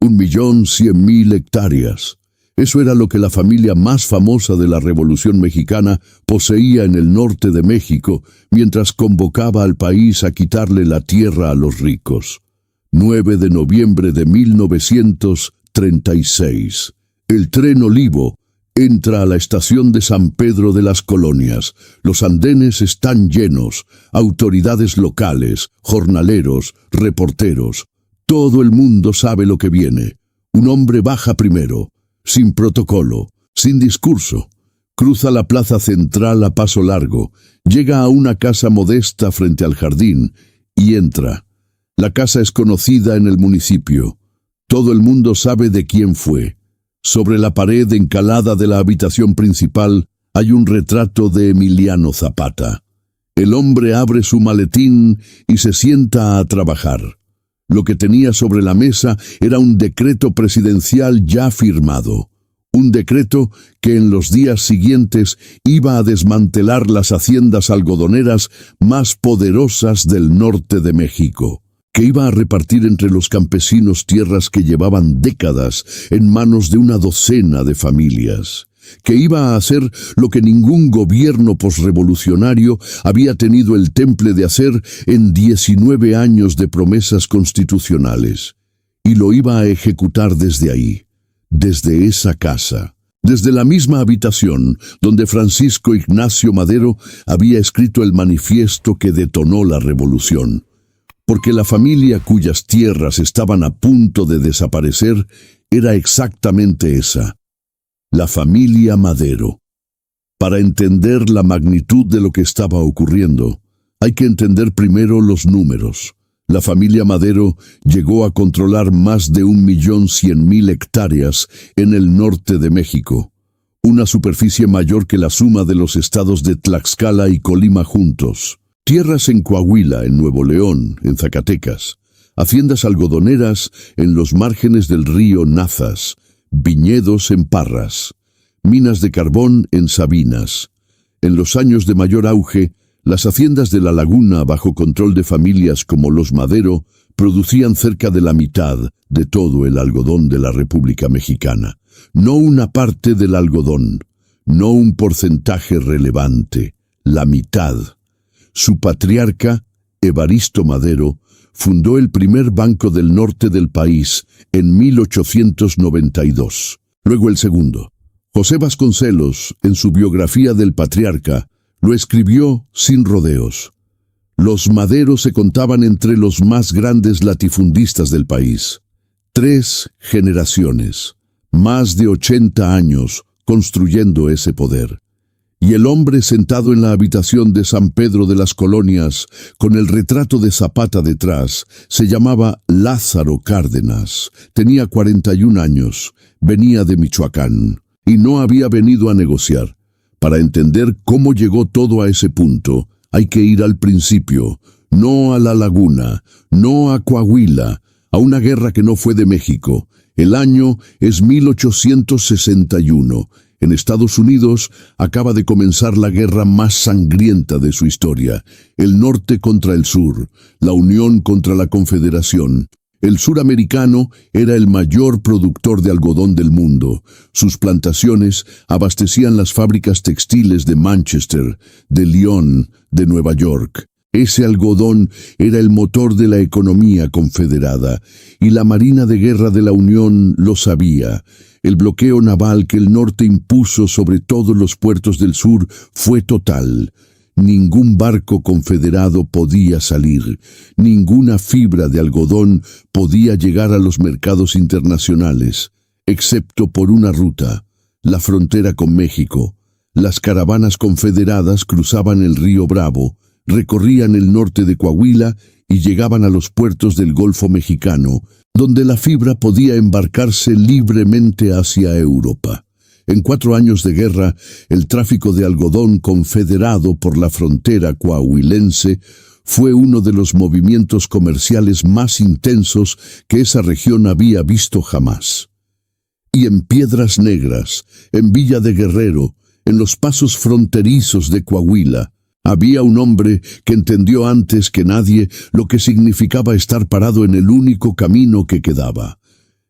1.100.000 hectáreas. Eso era lo que la familia más famosa de la Revolución Mexicana poseía en el norte de México, mientras convocaba al país a quitarle la tierra a los ricos. 9 de noviembre de 1936. El tren Olivo entra a la estación de San Pedro de las Colonias. Los andenes están llenos, autoridades locales, jornaleros, reporteros. Todo el mundo sabe lo que viene. Un hombre baja primero, sin protocolo, sin discurso. Cruza la plaza central a paso largo, llega a una casa modesta frente al jardín y entra. La casa es conocida en el municipio. Todo el mundo sabe de quién fue. Sobre la pared encalada de la habitación principal hay un retrato de Emiliano Zapata. El hombre abre su maletín y se sienta a trabajar. Lo que tenía sobre la mesa era un decreto presidencial ya firmado. Un decreto que en los días siguientes iba a desmantelar las haciendas algodoneras más poderosas del norte de México, que iba a repartir entre los campesinos tierras que llevaban décadas en manos de una docena de familias, que iba a hacer lo que ningún gobierno posrevolucionario había tenido el temple de hacer en 19 años de promesas constitucionales, y lo iba a ejecutar desde ahí, desde esa casa, desde la misma habitación donde Francisco Ignacio Madero había escrito el manifiesto que detonó la revolución. Porque la familia cuyas tierras estaban a punto de desaparecer era exactamente esa, la familia Madero. Para entender la magnitud de lo que estaba ocurriendo, hay que entender primero los números. La familia Madero llegó a controlar más de 1.100.000 hectáreas en el norte de México, una superficie mayor que la suma de los estados de Tlaxcala y Colima juntos. Tierras en Coahuila, en Nuevo León, en Zacatecas, haciendas algodoneras en los márgenes del río Nazas, viñedos en Parras, minas de carbón en Sabinas. En los años de mayor auge, las haciendas de la laguna bajo control de familias como los Madero producían cerca de la mitad de todo el algodón de la República Mexicana. No una parte del algodón, no un porcentaje relevante, la mitad. Su patriarca, Evaristo Madero, fundó el primer banco del norte del país en 1892. Luego el segundo. José Vasconcelos, en su biografía del patriarca, lo escribió sin rodeos. Los Madero se contaban entre los más grandes latifundistas del país. 3 generaciones, más de 80 años construyendo ese poder. Y el hombre sentado en la habitación de San Pedro de las Colonias, con el retrato de Zapata detrás, se llamaba Lázaro Cárdenas. Tenía 41 años, venía de Michoacán, y no había venido a negociar. Para entender cómo llegó todo a ese punto, hay que ir al principio, no a la laguna, no a Coahuila, a una guerra que no fue de México. El año es 1861. En Estados Unidos acaba de comenzar la guerra más sangrienta de su historia, el norte contra el sur, la Unión contra la Confederación. El suramericano era el mayor productor de algodón del mundo. Sus plantaciones abastecían las fábricas textiles de Manchester, de Lyon, de Nueva York. Ese algodón era el motor de la economía confederada, y la Marina de Guerra de la Unión lo sabía. El bloqueo naval que el norte impuso sobre todos los puertos del sur fue total. Ningún barco confederado podía salir, ninguna fibra de algodón podía llegar a los mercados internacionales, excepto por una ruta, la frontera con México. Las caravanas confederadas cruzaban el río Bravo, recorrían el norte de Coahuila y llegaban a los puertos del Golfo Mexicano, donde la fibra podía embarcarse libremente hacia Europa. En 4 años de guerra, el tráfico de algodón confederado por la frontera coahuilense fue uno de los movimientos comerciales más intensos que esa región había visto jamás. Y en Piedras Negras, en Villa de Guerrero, en los pasos fronterizos de Coahuila, había un hombre que entendió antes que nadie lo que significaba estar parado en el único camino que quedaba.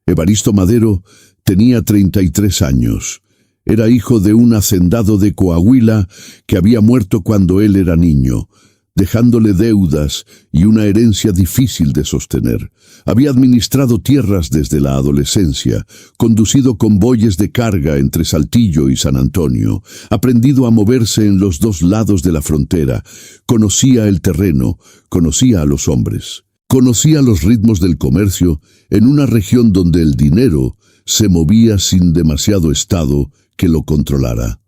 Evaristo Madero tenía 33 años. Era hijo de un hacendado de Coahuila que había muerto cuando él era niño, dejándole deudas y una herencia difícil de sostener. Había administrado tierras desde la adolescencia, conducido convoyes de carga entre Saltillo y San Antonio, aprendido a moverse en los dos lados de la frontera, conocía el terreno, conocía a los hombres, conocía los ritmos del comercio en una región donde el dinero se movía sin demasiado estado que lo controlara.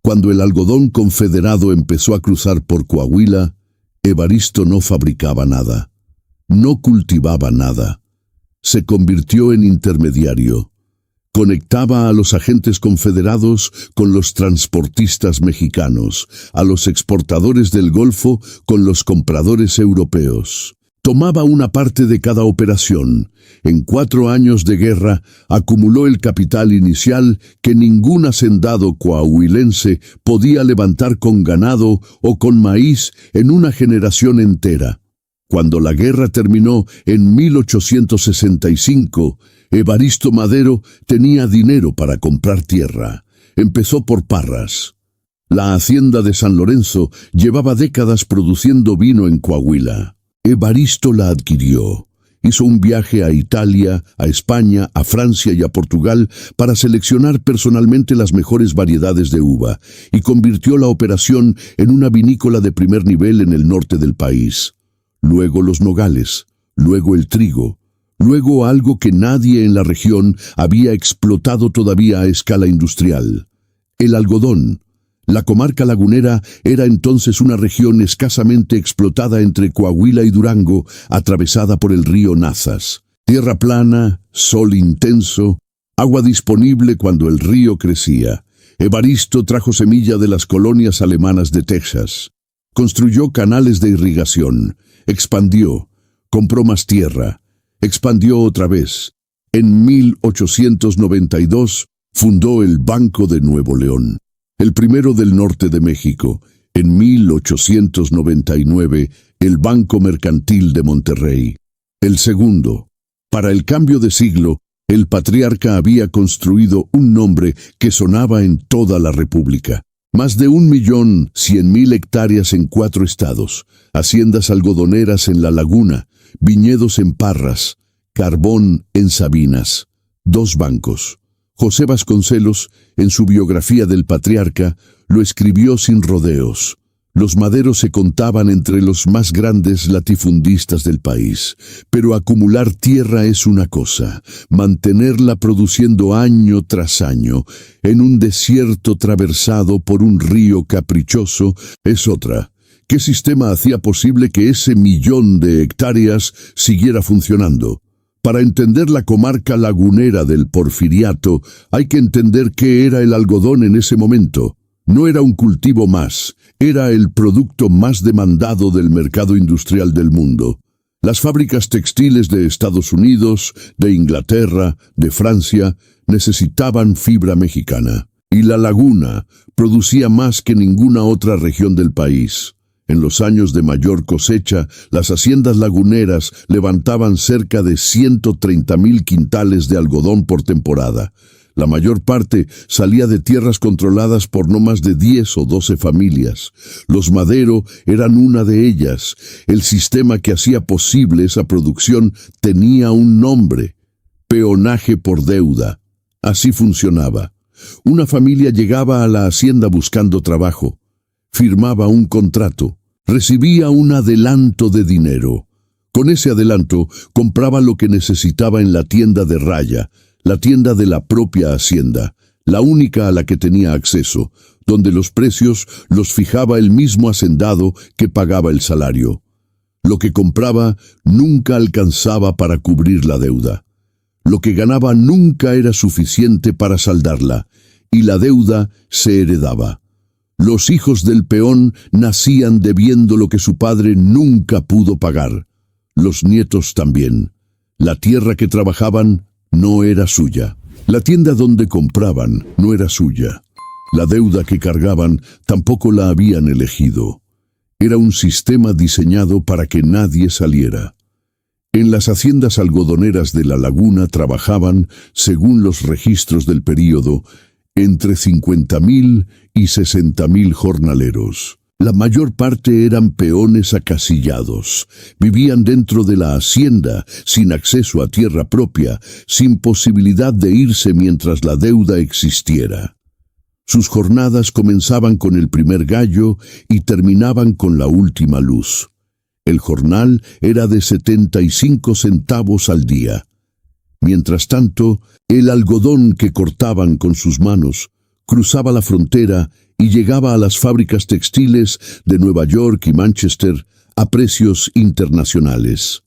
Cuando el algodón confederado empezó a cruzar por Coahuila, Evaristo no fabricaba nada, no cultivaba nada. Se convirtió en intermediario. Conectaba a los agentes confederados con los transportistas mexicanos, a los exportadores del Golfo con los compradores europeos. Tomaba una parte de cada operación. En 4 años de guerra acumuló el capital inicial que ningún hacendado coahuilense podía levantar con ganado o con maíz en una generación entera. Cuando la guerra terminó en 1865, Evaristo Madero tenía dinero para comprar tierra. Empezó por Parras. La hacienda de San Lorenzo llevaba décadas produciendo vino en Coahuila. Evaristo la adquirió. Hizo un viaje a Italia, a España, a Francia y a Portugal para seleccionar personalmente las mejores variedades de uva y convirtió la operación en una vinícola de primer nivel en el norte del país. Luego los nogales, luego el trigo, luego algo que nadie en la región había explotado todavía a escala industrial: el algodón. La comarca lagunera era entonces una región escasamente explotada entre Coahuila y Durango, atravesada por el río Nazas. Tierra plana, sol intenso, agua disponible cuando el río crecía. Evaristo trajo semilla de las colonias alemanas de Texas. Construyó canales de irrigación, expandió, compró más tierra, expandió otra vez. En 1892 fundó el Banco de Nuevo León, el primero del norte de México. En 1899, el Banco Mercantil de Monterrey, el segundo. Para el cambio de siglo, el patriarca había construido un nombre que sonaba en toda la República. Más de 1.100.000 hectáreas en 4 estados, haciendas algodoneras en La Laguna, viñedos en Parras, carbón en Sabinas. 2 bancos. José Vasconcelos, en su biografía del patriarca, lo escribió sin rodeos. Los Maderos se contaban entre los más grandes latifundistas del país, pero acumular tierra es una cosa, mantenerla produciendo año tras año, en un desierto atravesado por un río caprichoso, es otra. ¿Qué sistema hacía posible que ese 1.000.000 de hectáreas siguiera funcionando? Para entender la comarca lagunera del Porfiriato, hay que entender qué era el algodón en ese momento. No era un cultivo más, era el producto más demandado del mercado industrial del mundo. Las fábricas textiles de Estados Unidos, de Inglaterra, de Francia, necesitaban fibra mexicana. Y la laguna producía más que ninguna otra región del país. En los años de mayor cosecha, las haciendas laguneras levantaban cerca de 130.000 quintales de algodón por temporada. La mayor parte salía de tierras controladas por no más de 10 o 12 familias. Los Madero eran una de ellas. El sistema que hacía posible esa producción tenía un nombre: peonaje por deuda. Así funcionaba. Una familia llegaba a la hacienda buscando trabajo. Firmaba un contrato, recibía un adelanto de dinero. Con ese adelanto compraba lo que necesitaba en la tienda de raya, la tienda de la propia hacienda, la única a la que tenía acceso, donde los precios los fijaba el mismo hacendado que pagaba el salario. Lo que compraba nunca alcanzaba para cubrir la deuda. Lo que ganaba nunca era suficiente para saldarla, y la deuda se heredaba. Los hijos del peón nacían debiendo lo que su padre nunca pudo pagar. Los nietos también. La tierra que trabajaban no era suya. La tienda donde compraban no era suya. La deuda que cargaban tampoco la habían elegido. Era un sistema diseñado para que nadie saliera. En las haciendas algodoneras de la laguna trabajaban, según los registros del período, entre 50.000 y 60.000 jornaleros. La mayor parte eran peones acasillados. Vivían dentro de la hacienda, sin acceso a tierra propia, sin posibilidad de irse mientras la deuda existiera. Sus jornadas comenzaban con el primer gallo y terminaban con la última luz. El jornal era de 75 centavos al día. Mientras tanto, el algodón que cortaban con sus manos cruzaba la frontera y llegaba a las fábricas textiles de Nueva York y Manchester a precios internacionales.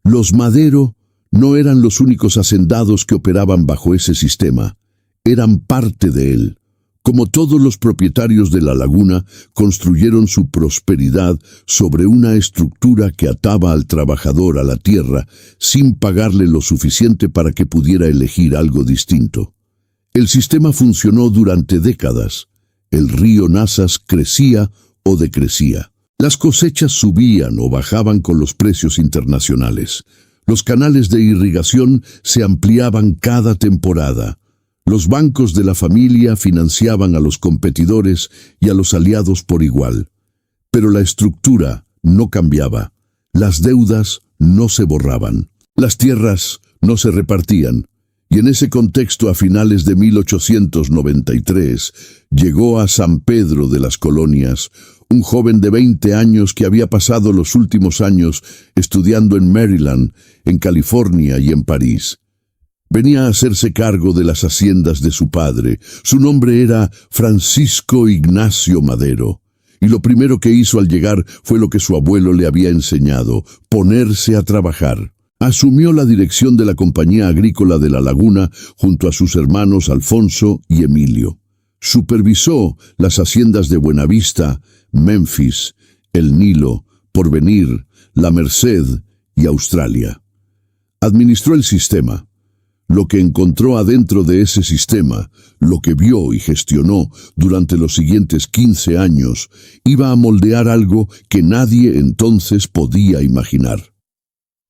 Los Madero no eran los únicos hacendados que operaban bajo ese sistema, eran parte de él. Como todos los propietarios de la laguna, construyeron su prosperidad sobre una estructura que ataba al trabajador a la tierra sin pagarle lo suficiente para que pudiera elegir algo distinto. El sistema funcionó durante décadas. El río Nazas crecía o decrecía. Las cosechas subían o bajaban con los precios internacionales. Los canales de irrigación se ampliaban cada temporada. Los bancos de la familia financiaban a los competidores y a los aliados por igual. Pero la estructura no cambiaba. Las deudas no se borraban. Las tierras no se repartían. Y en ese contexto, a finales de 1893, llegó a San Pedro de las Colonias un joven de 20 años que había pasado los últimos años estudiando en Maryland, en California y en París. Venía a hacerse cargo de las haciendas de su padre. Su nombre era Francisco Ignacio Madero. Y lo primero que hizo al llegar fue lo que su abuelo le había enseñado: ponerse a trabajar. Asumió la dirección de la compañía agrícola de la laguna junto a sus hermanos Alfonso y Emilio. Supervisó las haciendas de Buenavista, Memphis, El Nilo, Porvenir, La Merced y Australia. Administró el sistema. Lo que encontró adentro de ese sistema, lo que vio y gestionó durante los siguientes 15 años, iba a moldear algo que nadie entonces podía imaginar.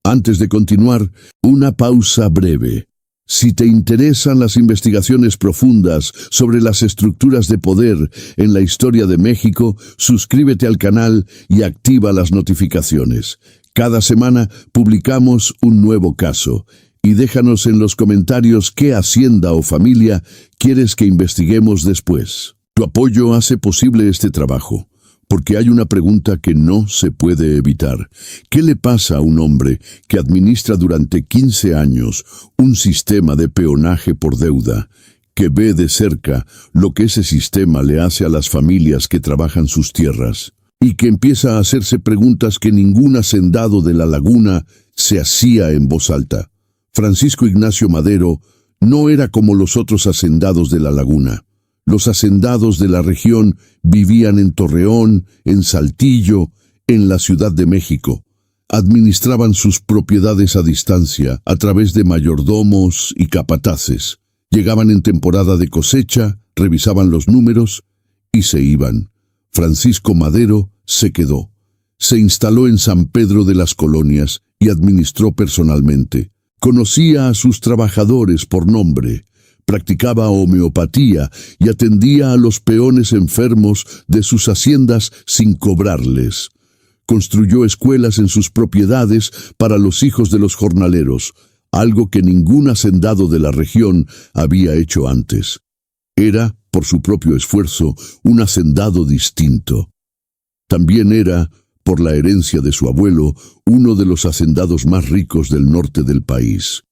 Antes de continuar, una pausa breve. Si te interesan las investigaciones profundas sobre las estructuras de poder en la historia de México, suscríbete al canal y activa las notificaciones. Cada semana publicamos un nuevo caso. Y déjanos en los comentarios qué hacienda o familia quieres que investiguemos después. Tu apoyo hace posible este trabajo, porque hay una pregunta que no se puede evitar. ¿Qué le pasa a un hombre que administra durante 15 años un sistema de peonaje por deuda, que ve de cerca lo que ese sistema le hace a las familias que trabajan sus tierras, y que empieza a hacerse preguntas que ningún hacendado de la laguna se hacía en voz alta? Francisco Ignacio Madero no era como los otros hacendados de la laguna. Los hacendados de la región vivían en Torreón, en Saltillo, en la Ciudad de México. Administraban sus propiedades a distancia, a través de mayordomos y capataces. Llegaban en temporada de cosecha, revisaban los números y se iban. Francisco Madero se quedó. Se instaló en San Pedro de las Colonias y administró personalmente. Conocía a sus trabajadores por nombre, practicaba homeopatía y atendía a los peones enfermos de sus haciendas sin cobrarles. Construyó escuelas en sus propiedades para los hijos de los jornaleros, algo que ningún hacendado de la región había hecho antes. Era, por su propio esfuerzo, un hacendado distinto. También era, por la herencia de su abuelo, uno de los hacendados más ricos del norte del país.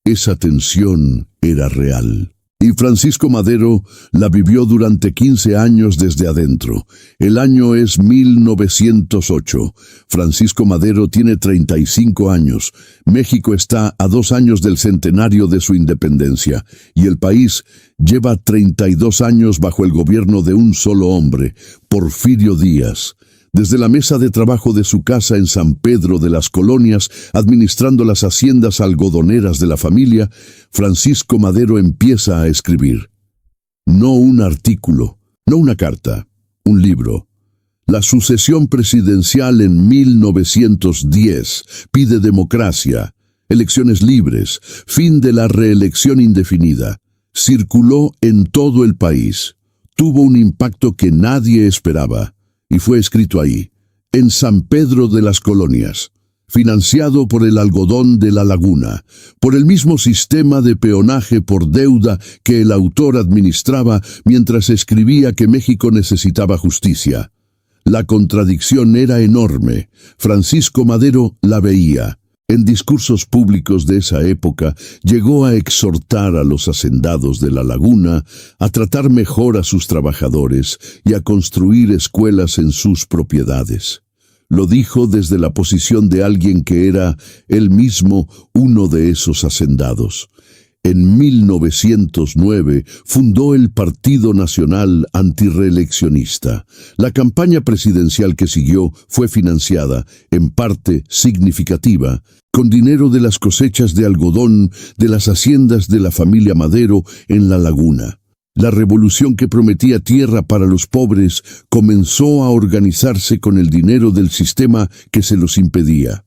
Esa tensión era real. Y Francisco Madero la vivió durante 15 años desde adentro. El año es 1908. Francisco Madero tiene 35 años. México está a 2 años del centenario de su independencia. Y el país lleva 32 años bajo el gobierno de un solo hombre, Porfirio Díaz. Desde la mesa de trabajo de su casa en San Pedro de las Colonias, administrando las haciendas algodoneras de la familia, Francisco Madero empieza a escribir. No un artículo, no una carta, un libro. La sucesión presidencial en 1910 pide democracia, elecciones libres, fin de la reelección indefinida. Circuló en todo el país. Tuvo un impacto que nadie esperaba y fue escrito ahí, en San Pedro de las Colonias, financiado por el algodón de la laguna, por el mismo sistema de peonaje por deuda que el autor administraba mientras escribía que México necesitaba justicia. La contradicción era enorme. Francisco Madero la veía. En discursos públicos de esa época, llegó a exhortar a los hacendados de la laguna a tratar mejor a sus trabajadores y a construir escuelas en sus propiedades. Lo dijo desde la posición de alguien que era él mismo uno de esos hacendados. En 1909 fundó el Partido Nacional Antirreeleccionista. La campaña presidencial que siguió fue financiada, en parte significativa, con dinero de las cosechas de algodón de las haciendas de la familia Madero en la laguna. La revolución que prometía tierra para los pobres comenzó a organizarse con el dinero del sistema que se los impedía.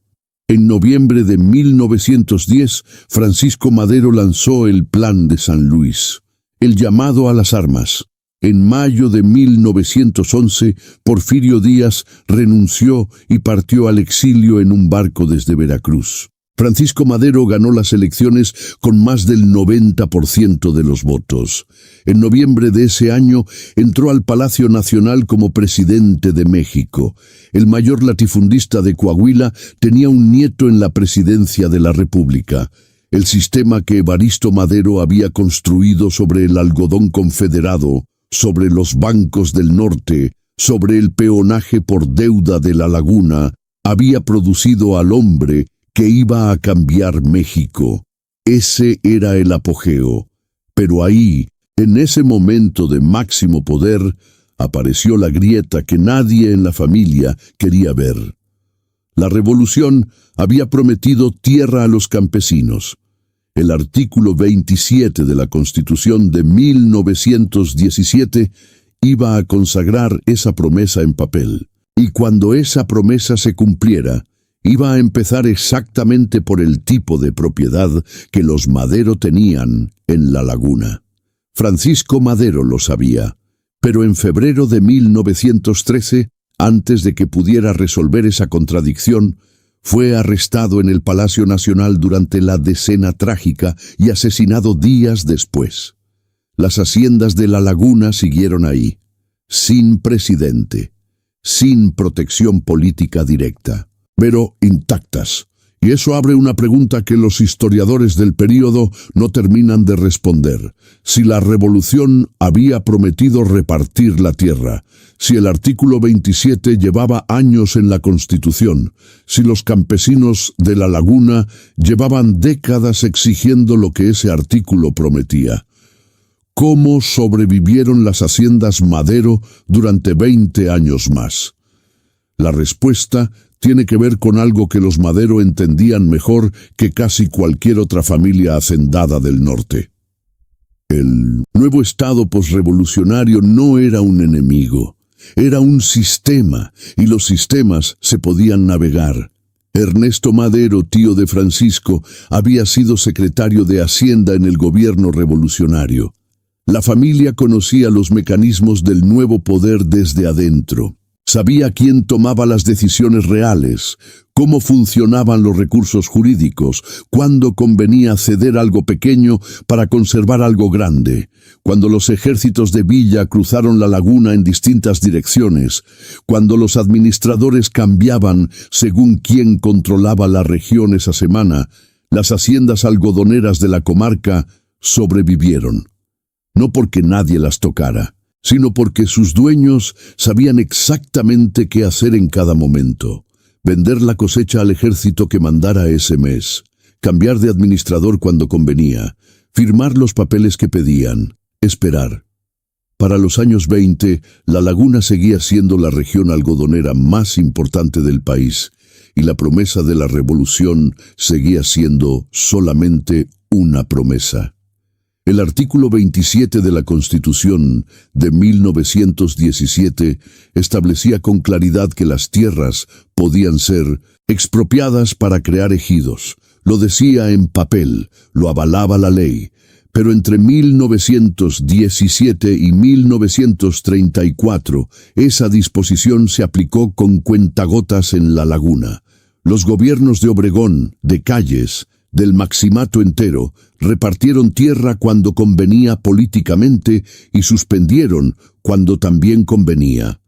En noviembre de 1910, Francisco Madero lanzó el Plan de San Luis, el llamado a las armas. En mayo de 1911, Porfirio Díaz renunció y partió al exilio en un barco desde Veracruz. Francisco Madero ganó las elecciones con más del 90% de los votos. En noviembre de ese año entró al Palacio Nacional como presidente de México. El mayor latifundista de Coahuila tenía un nieto en la presidencia de la República. El sistema que Evaristo Madero había construido sobre el algodón confederado, sobre los bancos del norte, sobre el peonaje por deuda de la laguna, había producido al hombre que iba a cambiar México. Ese era el apogeo. Pero ahí, en ese momento de máximo poder, apareció la grieta que nadie en la familia quería ver. La revolución había prometido tierra a los campesinos. El artículo 27 de la Constitución de 1917 iba a consagrar esa promesa en papel. Y cuando esa promesa se cumpliera, iba a empezar exactamente por el tipo de propiedad que los Madero tenían en la laguna. Francisco Madero lo sabía, pero en febrero de 1913, antes de que pudiera resolver esa contradicción, fue arrestado en el Palacio Nacional durante la Decena Trágica y asesinado días después. Las haciendas de la laguna siguieron ahí, sin presidente, sin protección política directa, pero intactas. Y eso abre una pregunta que los historiadores del período no terminan de responder. Si la revolución había prometido repartir la tierra, si el artículo 27 llevaba años en la Constitución, si los campesinos de la laguna llevaban décadas exigiendo lo que ese artículo prometía, ¿cómo sobrevivieron las haciendas Madero durante 20 años más? La respuesta tiene que ver con algo que los Madero entendían mejor que casi cualquier otra familia hacendada del norte. El nuevo Estado posrevolucionario no era un enemigo, era un sistema, y los sistemas se podían navegar. Ernesto Madero, tío de Francisco, había sido secretario de Hacienda en el gobierno revolucionario. La familia conocía los mecanismos del nuevo poder desde adentro. Sabía quién tomaba las decisiones reales, cómo funcionaban los recursos jurídicos, cuándo convenía ceder algo pequeño para conservar algo grande, cuando los ejércitos de Villa cruzaron la laguna en distintas direcciones, cuando los administradores cambiaban según quién controlaba la región esa semana, las haciendas algodoneras de la comarca sobrevivieron. No porque nadie las tocara, sino porque sus dueños sabían exactamente qué hacer en cada momento. Vender la cosecha al ejército que mandara ese mes, cambiar de administrador cuando convenía, firmar los papeles que pedían, esperar. Para los años 20, la laguna seguía siendo la región algodonera más importante del país, y la promesa de la revolución seguía siendo solamente una promesa. El artículo 27 de la Constitución de 1917 establecía con claridad que las tierras podían ser expropiadas para crear ejidos. Lo decía en papel, lo avalaba la ley. Pero entre 1917 y 1934, esa disposición se aplicó con cuentagotas en la laguna. Los gobiernos de Obregón, de Calles, del Maximato entero, repartieron tierra cuando convenía políticamente y suspendieron cuando también convenía.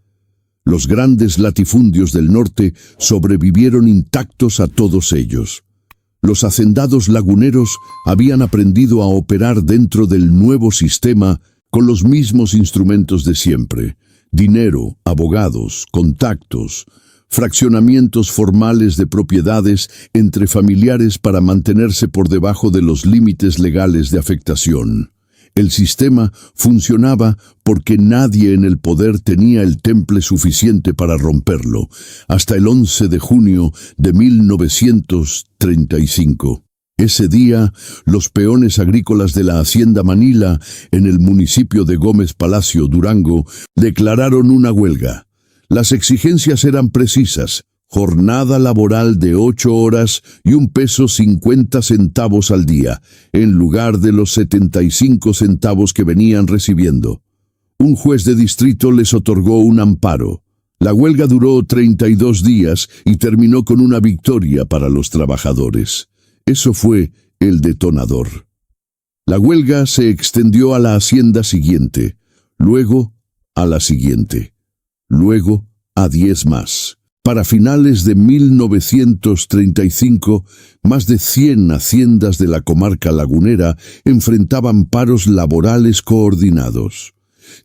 Los grandes latifundios del norte sobrevivieron intactos a todos ellos. Los hacendados laguneros habían aprendido a operar dentro del nuevo sistema con los mismos instrumentos de siempre: dinero, abogados, contactos, fraccionamientos formales de propiedades entre familiares para mantenerse por debajo de los límites legales de afectación. El sistema funcionaba porque nadie en el poder tenía el temple suficiente para romperlo, hasta el 11 de junio de 1935. Ese día, los peones agrícolas de la Hacienda Manila, en el municipio de Gómez Palacio, Durango, declararon una huelga. Las exigencias eran precisas: jornada laboral de 8 horas y $1.50 al día, en lugar de los 75 centavos que venían recibiendo. Un juez de distrito les otorgó un amparo. La huelga duró 32 días y terminó con una victoria para los trabajadores. Eso fue el detonador. La huelga se extendió a la hacienda siguiente, luego a la siguiente, luego a 10 más. Para finales de 1935, más de 100 haciendas de la comarca lagunera enfrentaban paros laborales coordinados.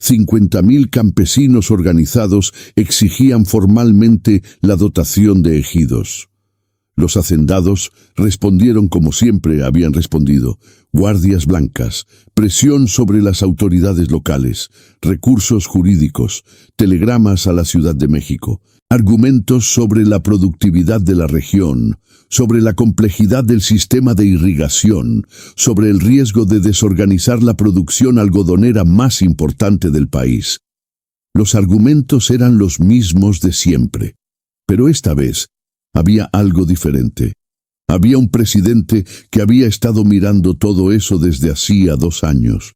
50.000 campesinos organizados exigían formalmente la dotación de ejidos. Los hacendados respondieron como siempre habían respondido: guardias blancas, presión sobre las autoridades locales, recursos jurídicos, telegramas a la Ciudad de México, argumentos sobre la productividad de la región, sobre la complejidad del sistema de irrigación, sobre el riesgo de desorganizar la producción algodonera más importante del país. Los argumentos eran los mismos de siempre, pero esta vez había algo diferente. Había un presidente que había estado mirando todo eso desde hacía 2 años,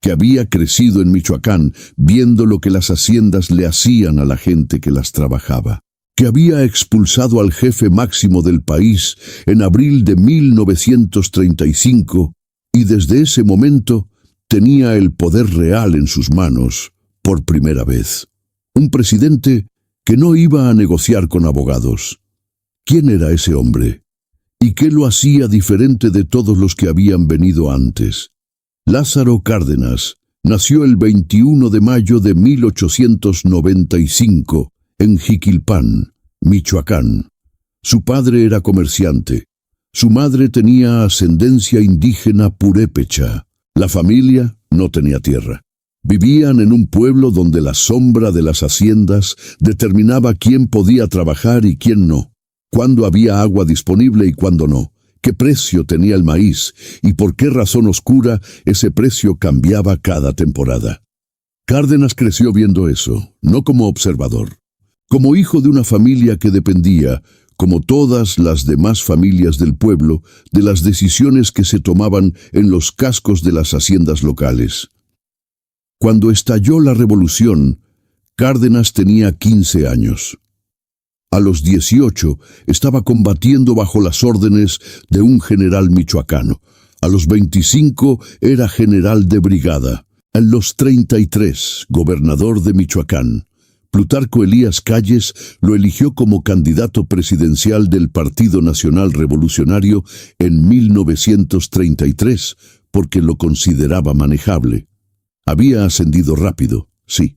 que había crecido en Michoacán viendo lo que las haciendas le hacían a la gente que las trabajaba, que había expulsado al jefe máximo del país en abril de 1935 y desde ese momento tenía el poder real en sus manos por primera vez. Un presidente que no iba a negociar con abogados. ¿Quién era ese hombre? ¿Y qué lo hacía diferente de todos los que habían venido antes? Lázaro Cárdenas nació el 21 de mayo de 1895 en Jiquilpan, Michoacán. Su padre era comerciante. Su madre tenía ascendencia indígena purépecha. La familia no tenía tierra. Vivían en un pueblo donde la sombra de las haciendas determinaba quién podía trabajar y quién no, cuándo había agua disponible y cuándo no, qué precio tenía el maíz y por qué razón oscura ese precio cambiaba cada temporada. Cárdenas creció viendo eso, no como observador, como hijo de una familia que dependía, como todas las demás familias del pueblo, de las decisiones que se tomaban en los cascos de las haciendas locales. Cuando estalló la revolución, Cárdenas tenía 15 años. A los 18 estaba combatiendo bajo las órdenes de un general michoacano. A los 25 era general de brigada. A los 33, gobernador de Michoacán. Plutarco Elías Calles lo eligió como candidato presidencial del Partido Nacional Revolucionario en 1933 porque lo consideraba manejable. Había ascendido rápido, sí,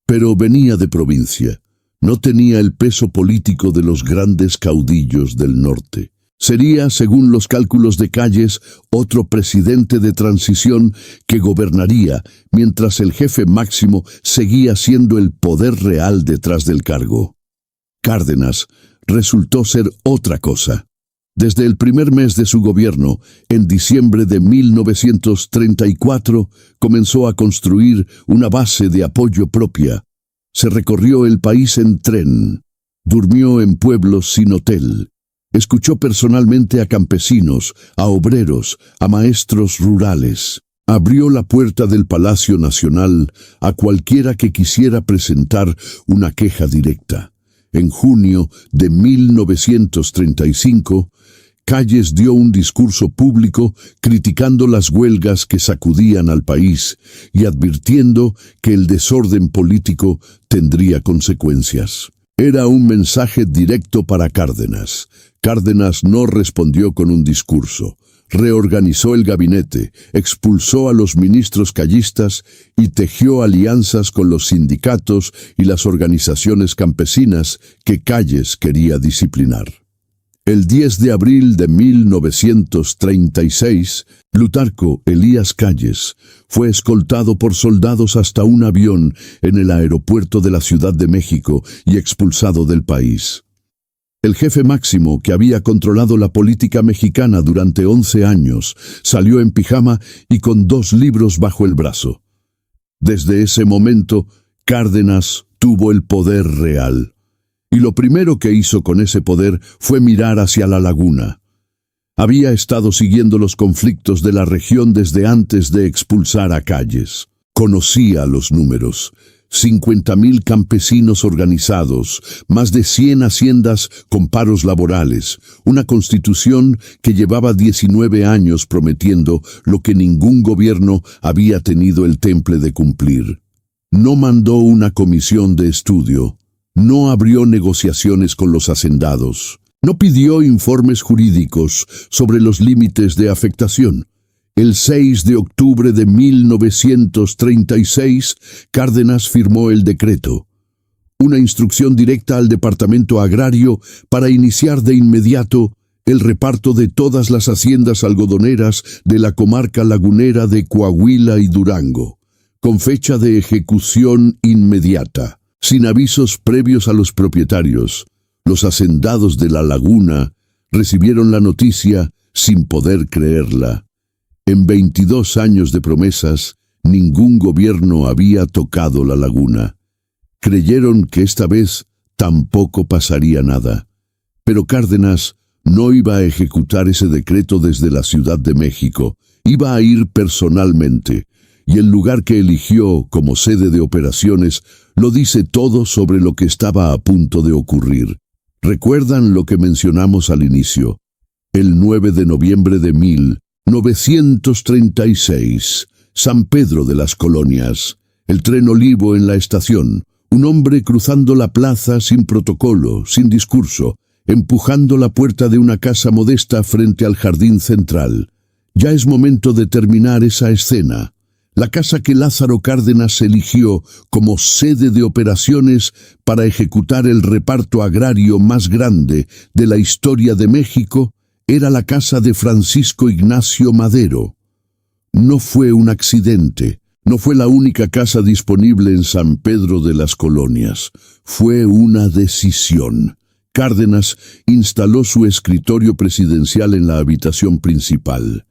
pero venía de provincia. No tenía el peso político de los grandes caudillos del norte. Sería, según los cálculos de Calles, otro presidente de transición que gobernaría mientras el jefe máximo seguía siendo el poder real detrás del cargo. Cárdenas resultó ser otra cosa. Desde el primer mes de su gobierno, en diciembre de 1934, comenzó a construir una base de apoyo propia. Se recorrió el país en tren, durmió en pueblos sin hotel, escuchó personalmente a campesinos, a obreros, a maestros rurales. Abrió la puerta del Palacio Nacional a cualquiera que quisiera presentar una queja directa. En junio de 1935, Calles dio un discurso público criticando las huelgas que sacudían al país y advirtiendo que el desorden político tendría consecuencias. Era un mensaje directo para Cárdenas. Cárdenas no respondió con un discurso. Reorganizó el gabinete, expulsó a los ministros callistas y tejió alianzas con los sindicatos y las organizaciones campesinas que Calles quería disciplinar. El 10 de abril de 1936, Plutarco Elías Calles fue escoltado por soldados hasta un avión en el aeropuerto de la Ciudad de México y expulsado del país. El jefe máximo, que había controlado la política mexicana durante 11 años, salió en pijama y con 2 libros bajo el brazo. Desde ese momento, Cárdenas tuvo el poder real. Y lo primero que hizo con ese poder fue mirar hacia la laguna. Había estado siguiendo los conflictos de la región desde antes de expulsar a Calles. Conocía los números. 50,000 campesinos organizados, más de 100 haciendas con paros laborales, una constitución que llevaba 19 años prometiendo lo que ningún gobierno había tenido el temple de cumplir. No mandó una comisión de estudio, no abrió negociaciones con los hacendados, no pidió informes jurídicos sobre los límites de afectación. El 6 de octubre de 1936, Cárdenas firmó el decreto, una instrucción directa al Departamento Agrario para iniciar de inmediato el reparto de todas las haciendas algodoneras de la comarca lagunera de Coahuila y Durango, con fecha de ejecución inmediata, sin avisos previos a los propietarios. Los hacendados de la laguna recibieron la noticia sin poder creerla. En 22 años de promesas, ningún gobierno había tocado la laguna. Creyeron que esta vez tampoco pasaría nada. Pero Cárdenas no iba a ejecutar ese decreto desde la Ciudad de México. Iba a ir personalmente, y el lugar que eligió como sede de operaciones lo dice todo sobre lo que estaba a punto de ocurrir. ¿Recuerdan lo que mencionamos al inicio? El 9 de noviembre de 1936, San Pedro de las Colonias, el tren Olivo en la estación, un hombre cruzando la plaza sin protocolo, sin discurso, empujando la puerta de una casa modesta frente al jardín central. Ya es momento de terminar esa escena. La casa que Lázaro Cárdenas eligió como sede de operaciones para ejecutar el reparto agrario más grande de la historia de México era la casa de Francisco Ignacio Madero. No fue un accidente, no fue la única casa disponible en San Pedro de las Colonias, fue una decisión. Cárdenas instaló su escritorio presidencial en la habitación principal.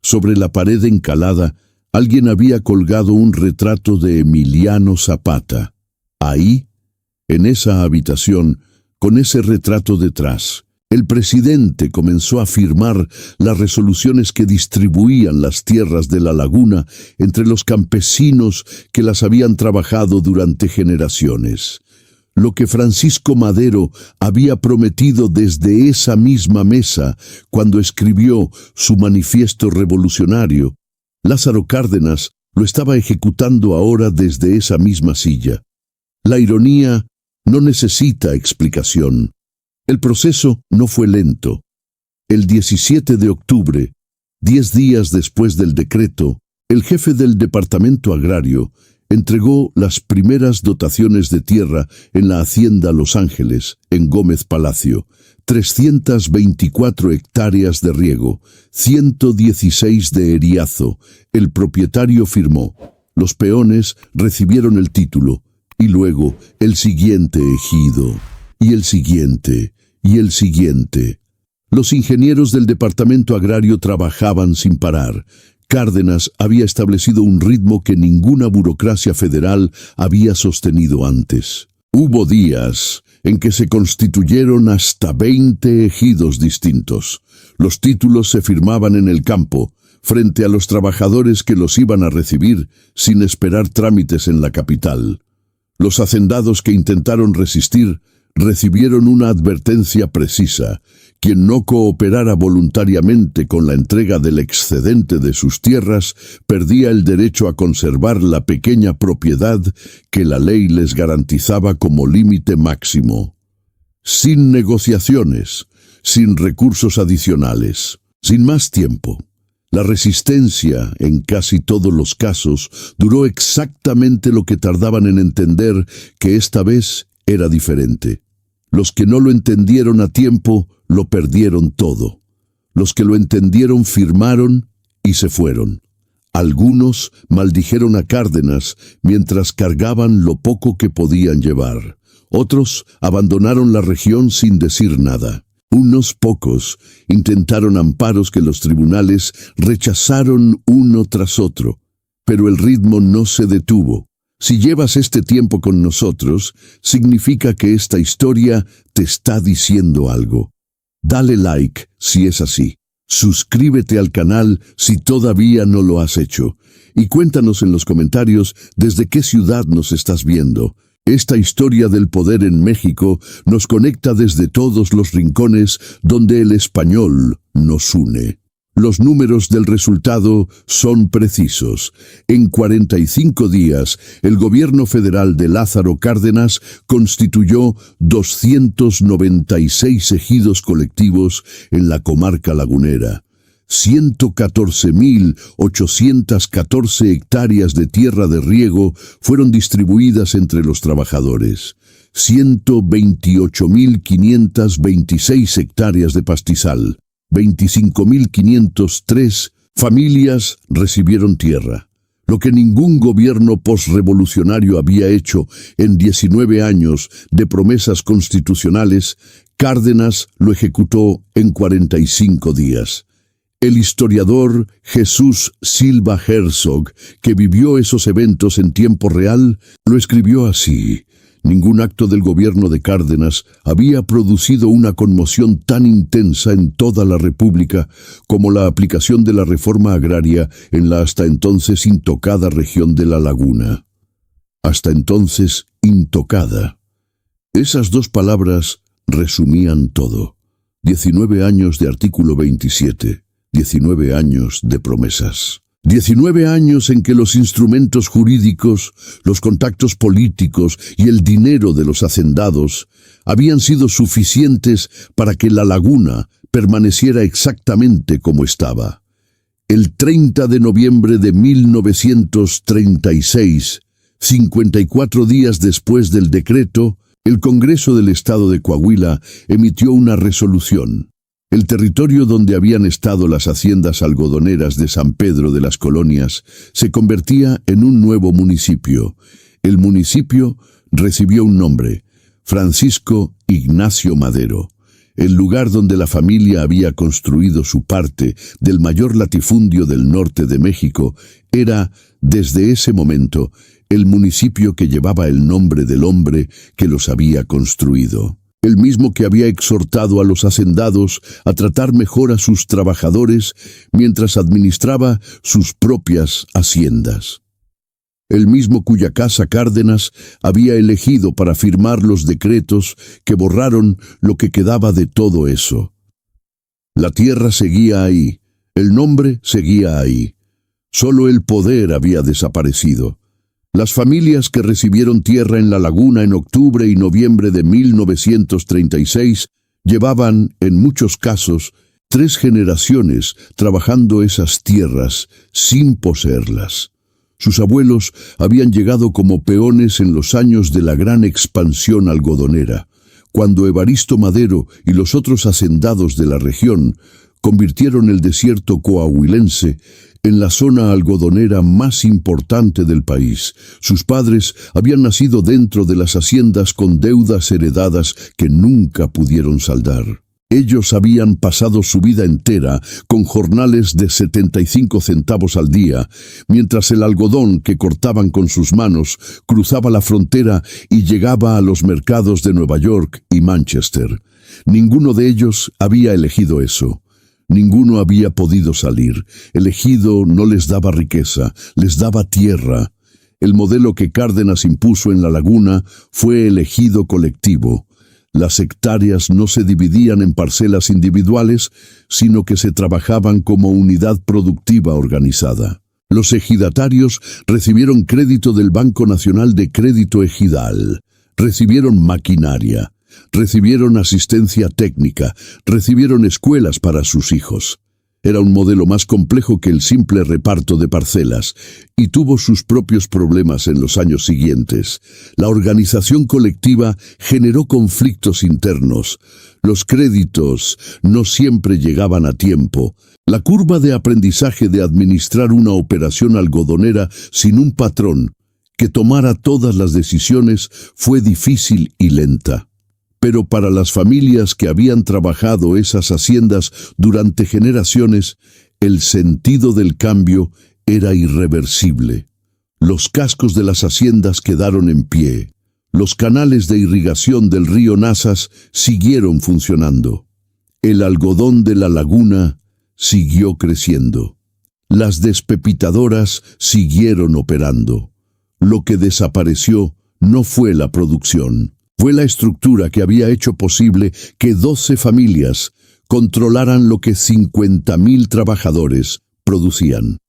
Sobre la pared encalada, alguien había colgado un retrato de Emiliano Zapata. Ahí, en esa habitación, con ese retrato detrás, el presidente comenzó a firmar las resoluciones que distribuían las tierras de la laguna entre los campesinos que las habían trabajado durante generaciones. Lo que Francisco Madero había prometido desde esa misma mesa cuando escribió su manifiesto revolucionario, Lázaro Cárdenas lo estaba ejecutando ahora desde esa misma silla. La ironía no necesita explicación. El proceso no fue lento. El 17 de octubre, 10 días después del decreto, el jefe del Departamento Agrario entregó las primeras dotaciones de tierra en la Hacienda Los Ángeles, en Gómez Palacio, 324 hectáreas de riego, 116 de eriazo. El propietario firmó. Los peones recibieron el título, y luego el siguiente ejido, y el siguiente, y el siguiente. Los ingenieros del departamento agrario trabajaban sin parar. Cárdenas había establecido un ritmo que ninguna burocracia federal había sostenido antes. Hubo días en que se constituyeron hasta 20 ejidos distintos. Los títulos se firmaban en el campo, frente a los trabajadores que los iban a recibir sin esperar trámites en la capital. Los hacendados que intentaron resistir recibieron una advertencia precisa: quien no cooperara voluntariamente con la entrega del excedente de sus tierras perdía el derecho a conservar la pequeña propiedad que la ley les garantizaba como límite máximo. Sin negociaciones, sin recursos adicionales, sin más tiempo. La resistencia, en casi todos los casos, duró exactamente lo que tardaban en entender que esta vez era diferente. Los que no lo entendieron a tiempo, lo perdieron todo. Los que lo entendieron firmaron y se fueron. Algunos maldijeron a Cárdenas mientras cargaban lo poco que podían llevar. Otros abandonaron la región sin decir nada. Unos pocos intentaron amparos que los tribunales rechazaron uno tras otro, pero el ritmo no se detuvo. Si llevas este tiempo con nosotros, significa que esta historia te está diciendo algo. Dale like si es así. Suscríbete al canal si todavía no lo has hecho. Y cuéntanos en los comentarios desde qué ciudad nos estás viendo. Esta historia del poder en México nos conecta desde todos los rincones donde el español nos une. Los números del resultado son precisos. En 45 días, el gobierno federal de Lázaro Cárdenas constituyó 296 ejidos colectivos en la comarca lagunera. 114.814 hectáreas de tierra de riego fueron distribuidas entre los trabajadores. 128.526 hectáreas de pastizal. 25.503 familias recibieron tierra. Lo que ningún gobierno posrevolucionario había hecho en 19 años de promesas constitucionales, Cárdenas lo ejecutó en 45 días. El historiador Jesús Silva Herzog, que vivió esos eventos en tiempo real, lo escribió así: ningún acto del gobierno de Cárdenas había producido una conmoción tan intensa en toda la República como la aplicación de la reforma agraria en la hasta entonces intocada región de la Laguna. Hasta entonces intocada. Esas dos palabras resumían todo. 19 años de artículo 27. 19 años de promesas. 19 años en que los instrumentos jurídicos, los contactos políticos y el dinero de los hacendados habían sido suficientes para que la laguna permaneciera exactamente como estaba. El 30 de noviembre de 1936, 54 días después del decreto, el Congreso del Estado de Coahuila emitió una resolución. El territorio donde habían estado las haciendas algodoneras de San Pedro de las Colonias se convertía en un nuevo municipio. El municipio recibió un nombre: Francisco Ignacio Madero. El lugar donde la familia había construido su parte del mayor latifundio del norte de México era, desde ese momento, el municipio que llevaba el nombre del hombre que los había construido. El mismo que había exhortado a los hacendados a tratar mejor a sus trabajadores mientras administraba sus propias haciendas. El mismo cuya casa Cárdenas había elegido para firmar los decretos que borraron lo que quedaba de todo eso. La tierra seguía ahí, el nombre seguía ahí. Solo el poder había desaparecido. Las familias que recibieron tierra en la laguna en octubre y noviembre de 1936 llevaban, en muchos casos, 3 generaciones trabajando esas tierras sin poseerlas. Sus abuelos habían llegado como peones en los años de la gran expansión algodonera, cuando Evaristo Madero y los otros hacendados de la región convirtieron el desierto coahuilense en la zona algodonera más importante del país. Sus padres habían nacido dentro de las haciendas con deudas heredadas que nunca pudieron saldar. Ellos habían pasado su vida entera con jornales de 75 centavos al día, mientras el algodón que cortaban con sus manos cruzaba la frontera y llegaba a los mercados de Nueva York y Manchester. Ninguno de ellos había elegido eso. Ninguno había podido salir. El ejido no les daba riqueza, les daba tierra. El modelo que Cárdenas impuso en La Laguna fue el ejido colectivo. Las hectáreas no se dividían en parcelas individuales, sino que se trabajaban como unidad productiva organizada. Los ejidatarios recibieron crédito del Banco Nacional de Crédito Ejidal, recibieron maquinaria, recibieron asistencia técnica, recibieron escuelas para sus hijos. Era un modelo más complejo que el simple reparto de parcelas y tuvo sus propios problemas en los años siguientes. La organización colectiva generó conflictos internos. Los créditos no siempre llegaban a tiempo. La curva de aprendizaje de administrar una operación algodonera sin un patrón que tomara todas las decisiones fue difícil y lenta. Pero para las familias que habían trabajado esas haciendas durante generaciones, el sentido del cambio era irreversible. Los cascos de las haciendas quedaron en pie. Los canales de irrigación del río Nazas siguieron funcionando. El algodón de La Laguna siguió creciendo. Las despepitadoras siguieron operando. Lo que desapareció no fue la producción. Fue la estructura que había hecho posible que 12 familias controlaran lo que 50.000 trabajadores producían.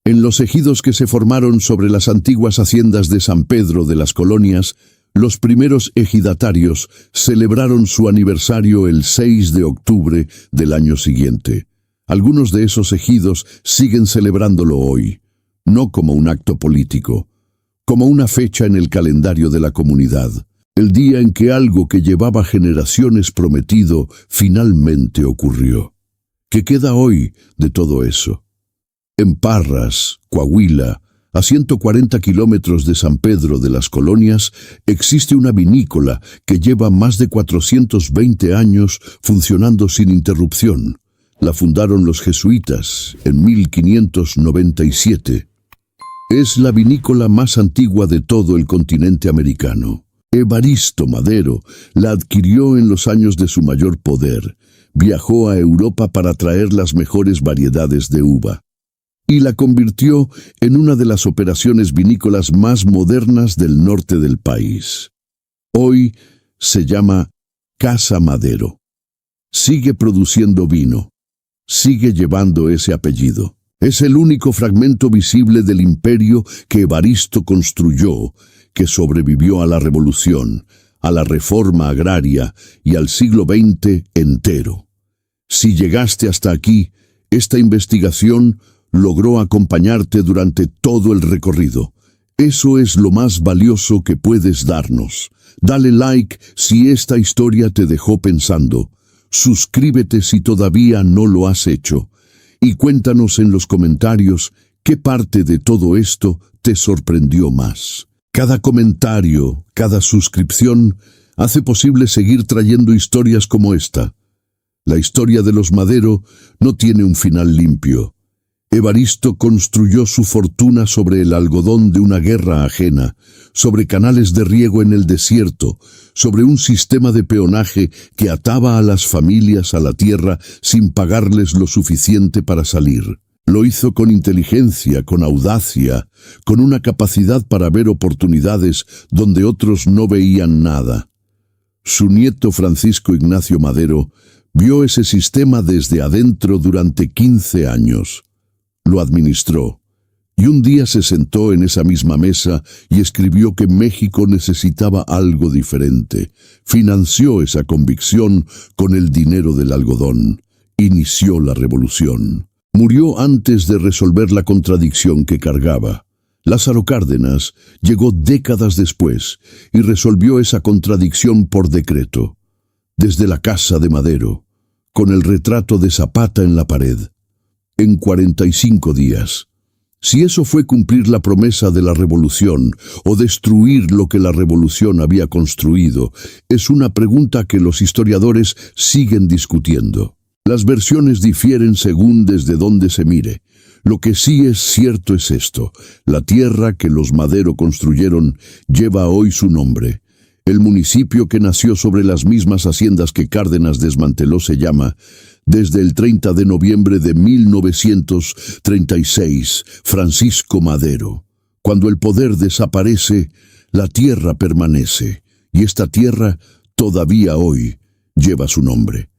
En los ejidos que se formaron sobre las antiguas haciendas de San Pedro de las Colonias, los primeros ejidatarios celebraron su aniversario el 6 de octubre del año siguiente. Algunos de esos ejidos siguen celebrándolo hoy, no como un acto político, como una fecha en el calendario de la comunidad. El día en que algo que llevaba generaciones prometido finalmente ocurrió. ¿Qué queda hoy de todo eso? En Parras, Coahuila, a 140 kilómetros de San Pedro de las Colonias, existe una vinícola que lleva más de 420 años funcionando sin interrupción. La fundaron los jesuitas en 1597. Es la vinícola más antigua de todo el continente americano. Evaristo Madero la adquirió en los años de su mayor poder. Viajó a Europa para traer las mejores variedades de uva y la convirtió en una de las operaciones vinícolas más modernas del norte del país. Hoy se llama Casa Madero. Sigue produciendo vino. Sigue llevando ese apellido. Es el único fragmento visible del imperio que Evaristo construyó, que sobrevivió a la revolución, a la reforma agraria y al siglo XX entero. Si llegaste hasta aquí, esta investigación logró acompañarte durante todo el recorrido. Eso es lo más valioso que puedes darnos. Dale like si esta historia te dejó pensando. Suscríbete si todavía no lo has hecho. Y cuéntanos en los comentarios qué parte de todo esto te sorprendió más. Cada comentario, cada suscripción, hace posible seguir trayendo historias como esta. La historia de los Madero no tiene un final limpio. Evaristo construyó su fortuna sobre el algodón de una guerra ajena, sobre canales de riego en el desierto, sobre un sistema de peonaje que ataba a las familias a la tierra sin pagarles lo suficiente para salir. Lo hizo con inteligencia, con audacia, con una capacidad para ver oportunidades donde otros no veían nada. Su nieto Francisco Ignacio Madero vio ese sistema desde adentro durante 15 años. Lo administró, y un día se sentó en esa misma mesa y escribió que México necesitaba algo diferente. Financió esa convicción con el dinero del algodón. Inició la revolución. Murió antes de resolver la contradicción que cargaba. Lázaro Cárdenas llegó décadas después y resolvió esa contradicción por decreto. Desde la casa de Madero, con el retrato de Zapata en la pared. En 45 días, Si eso fue cumplir la promesa de la revolución o destruir lo que la revolución había construido, es una pregunta que los historiadores siguen discutiendo. Las versiones difieren según desde dónde se mire. Lo que sí es cierto es esto: la tierra que los Madero construyeron lleva hoy su nombre. El municipio que nació sobre las mismas haciendas que Cárdenas desmanteló se llama, desde el 30 de noviembre de 1936, Francisco Madero. Cuando el poder desaparece, la tierra permanece, y esta tierra todavía hoy lleva su nombre.